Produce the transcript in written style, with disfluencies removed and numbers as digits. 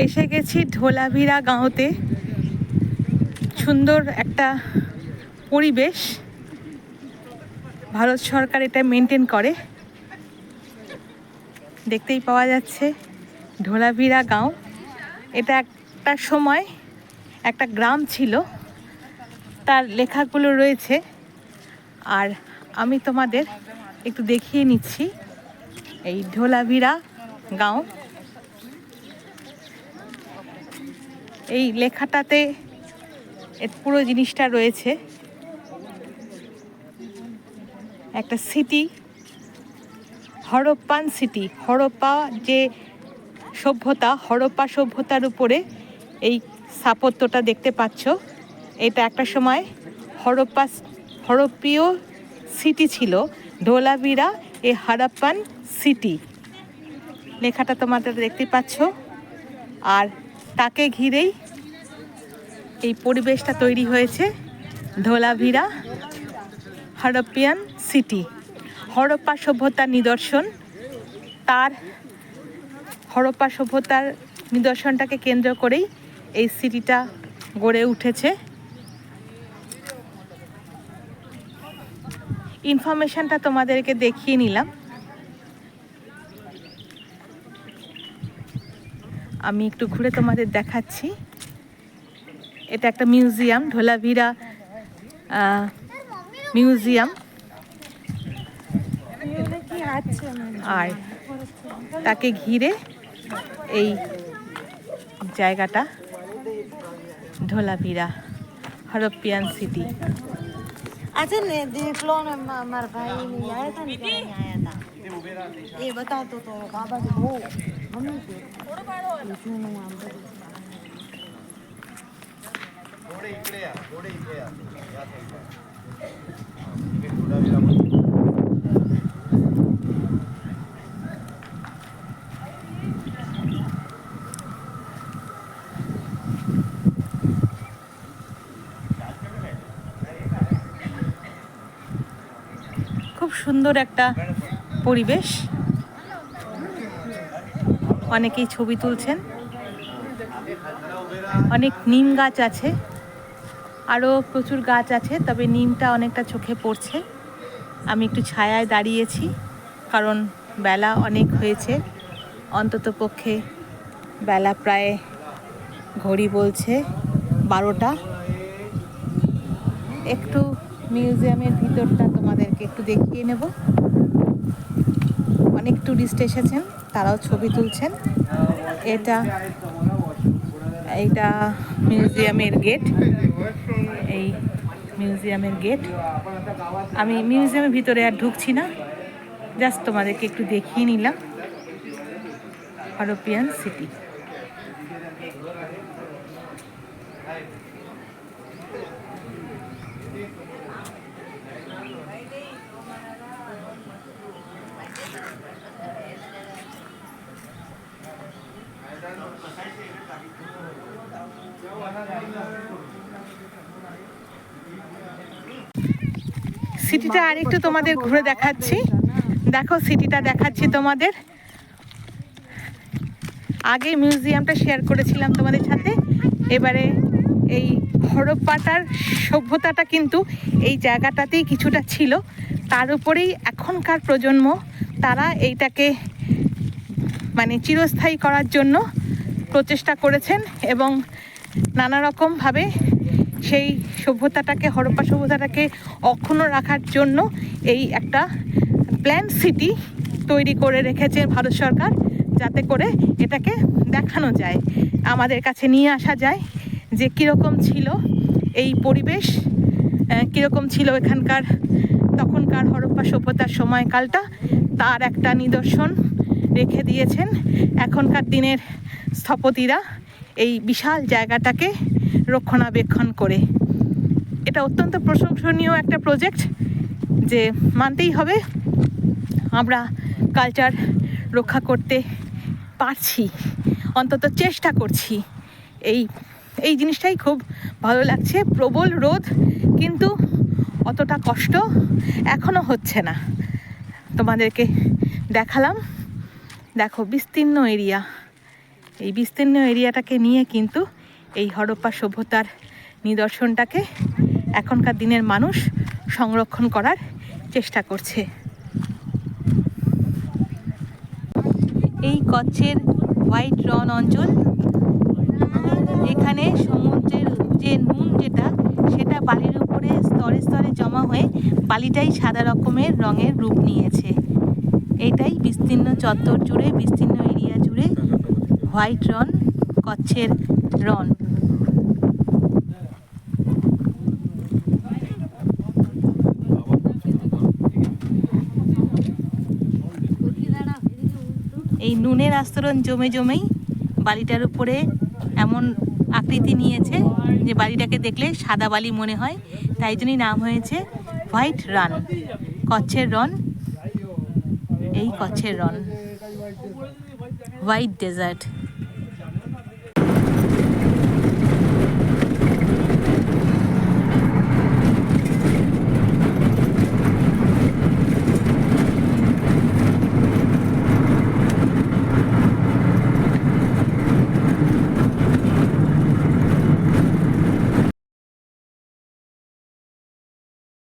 এসে গেছি ধোলাভিরা গাঁওতে। সুন্দর একটা পরিবেশ, ভারত সরকার এটা মেনটেন করে। দেখতেই পাওয়া যাচ্ছে ধোলাভিরা গাঁও। এটা একটা সময় একটা গ্রাম ছিল, তার লেখাগুলো রয়েছে। আর আমি তোমাদের একটু দেখিয়ে নিচ্ছি এই ধোলাভিরা গাঁও। এই লেখাটাতে এর পুরো জিনিসটা রয়েছে। একটা সিটি, হরপ্পান সিটি, হরপ্পা যে সভ্যতা, হরপ্পা সভ্যতার উপরে এই স্থাপত্যটা দেখতে পাচ্ছ। এটা একটা সময় হরপ্পীয় সিটি ছিল। ধোলাভিরা এ হরপ্পান সিটি লেখাটা তোমাদের দেখতে পাচ্ছ। আর তাকে ঘিরেই এই পরিবেশটা তৈরি হয়েছে, ধোলাভিরা হরপ্পিয়ান সিটি। হরপ্পা সভ্যতার নিদর্শন, তার হরপ্পা সভ্যতার নিদর্শনটাকে কেন্দ্র করেই এই সিটিটা গড়ে উঠেছে। ইনফরমেশনটা তোমাদেরকে দেখিয়ে নিলাম। আমি একটু ঘুরে তোমাদের দেখাচ্ছি। এটা একটা মিউজিয়াম, ধোলাভিরা মিউজিয়াম। আর তাকে ঘিরে এই জায়গাটা ধোলাভিরা হরপ্পিয়ান সিটি। अच्छा ने देख लो ना, हमारा भाई नहीं आया था, नहीं आया था। ये बता तो बाबा जी वो मम्मी के सुनो हम तो थोड़े इकडे या या साईडला খুব সুন্দর একটা পরিবেশ, অনেকেই ছবি তুলছেন। অনেক নিম গাছ আছে, আরও প্রচুর গাছ আছে, তবে নিমটা অনেকটা চোখে পড়ছে। আমি একটু ছায়ায় দাঁড়িয়েছি, কারণ বেলা অনেক হয়েছে। অন্তত পক্ষে বেলা প্রায়, ঘড়ি বলছে 12টা। একটু মিউজিয়ামের ভিতরটা তোমাদেরকে একটু দেখিয়ে নেব। অনেক টুরিস্ট এসেছেন, তারাও ছবি তুলছেন। এইটা মিউজিয়ামের গেট, এই মিউজিয়ামের গেট। আমি মিউজিয়ামের ভিতরে আর ঢুকছি না, জাস্ট তোমাদেরকে একটু দেখিয়ে নিলাম হরপ্পিয়ান সিটি। সিটিটা আরেকটু তোমাদের ঘুরে দেখাচ্ছি। দেখো সিটিটা দেখাচ্ছি তোমাদের। আগে মিউজিয়ামটা শেয়ার করেছিলাম তোমাদের সাথে, এবারে এই হরপ্পাটার সভ্যতাটা কিন্তু এই জায়গাটাতেই কিছুটা ছিল। তার উপরেই এখনকার প্রজন্ম তারা এইটাকে মানে চিরস্থায়ী করার জন্য প্রচেষ্টা করেছেন, এবং নানা রকমভাবে সেই সভ্যতাটাকে, হরপ্পা সভ্যতাটাকে অক্ষুণ্ণ রাখার জন্য এই একটা প্ল্যান সিটি তৈরি করে রেখেছে ভারত সরকার, যাতে করে এটাকে দেখানো যায়, আমাদের কাছে নিয়ে আসা যায় যে কীরকম ছিল এই পরিবেশ, কীরকম ছিল এখানকার তখনকার হরপ্পা সভ্যতার সময়কালটা। তার একটা নিদর্শন রেখে দিয়েছেন এখনকার দিনের স্থপতিরা এই বিশাল জায়গাটাকে রক্ষণাবেক্ষণ করে। এটা অত্যন্ত প্রশংসনীয় একটা প্রজেক্ট, যে মানতেই হবে আমরা কালচার রক্ষা করতে পারছি, অন্তত চেষ্টা করছি। এই জিনিসটাই খুব ভালো লাগছে। প্রবল রোদ, কিন্তু অতটা কষ্ট এখনো হচ্ছে না। তোমাদেরকে দেখালাম, দেখো বিস্তীর্ণ এরিয়া, এই বিস্তীর্ণ এরিয়াটাকে নিয়ে কিন্তু এই হরপ্পা সভ্যতার নিদর্শনটাকে এখনকার দিনের মানুষ সংরক্ষণ করার চেষ্টা করছে। এই কচ্ছের হোয়াইট রন অঞ্চল, এখানে সমুদ্রের যে নুন সেটা বালির উপরে স্তরে স্তরে জমা হয়ে বালিটাই সাদা রকমের রঙের রূপ নিয়েছে। এটাই বিস্তীর্ণ চত্বর জুড়ে, বিস্তীর্ণ এরিয়া জুড়ে হোয়াইট রন, কচ্ছের রন। এই নুনের আস্তরণ জমে জমেই বালিটার উপরে এমন আকৃতি নিয়েছে যে বালিটাকে দেখলে সাদা বালি মনে হয়, তাই জন্যই নাম হয়েছে হোয়াইট রান, কচ্ছের রন। এই কচ্ছের রন, হোয়াইট ডেজার্ট।